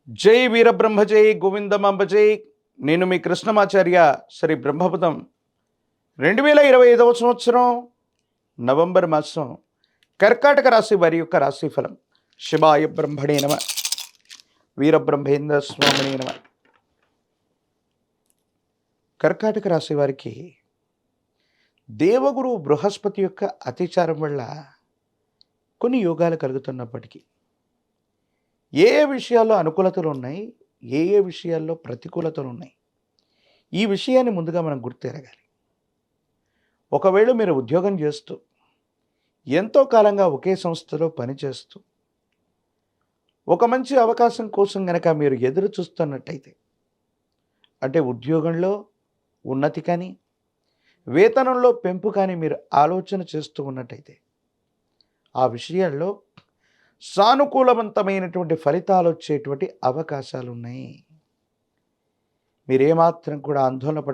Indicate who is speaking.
Speaker 1: జై వీరబ్రహ్మ జై గోవిందమాంబ జై. నేను మీ కృష్ణమాచార్య. శ్రీ బ్రహ్మపదం 2025 సంవత్సరం నవంబర్ మాసం కర్కాటక రాశి వారి యొక్క రాశిఫలం. శివాయ బ్రహ్మణే నమ, వీరబ్రహ్మేంద్ర స్వామినే నమ. కర్కాటక రాశి వారికి దేవగురు బృహస్పతి యొక్క అతిచారం వల్ల కొన్ని యోగాలు కలుగుతున్నప్పటికీ ఏ ఏ విషయాల్లో అనుకూలతలు ఉన్నాయి, ఏ ఏ విషయాల్లో ప్రతికూలతలు ఉన్నాయి, ఈ విషయాన్ని ముందుగా మనం గుర్తెరగాలి. ఒకవేళ మీరు ఉద్యోగం చేస్తూ ఎంతో కాలంగా ఒకే సంస్థలో పనిచేస్తూ ఒక మంచి అవకాశం కోసం గనక మీరు ఎదురు చూస్తున్నట్టయితే, అంటే ఉద్యోగంలో ఉన్నతి కానీ వేతనంలో పెంపు కానీ మీరు ఆలోచన చేస్తూ ఉన్నట్టయితే, ఆ విషయాల్లో సానుకూలవంతమైనటువంటి ఫలితాలు వచ్చేటువంటి అవకాశాలు ఉన్నాయి. మీరేమాత్రం కూడా ఆందోళన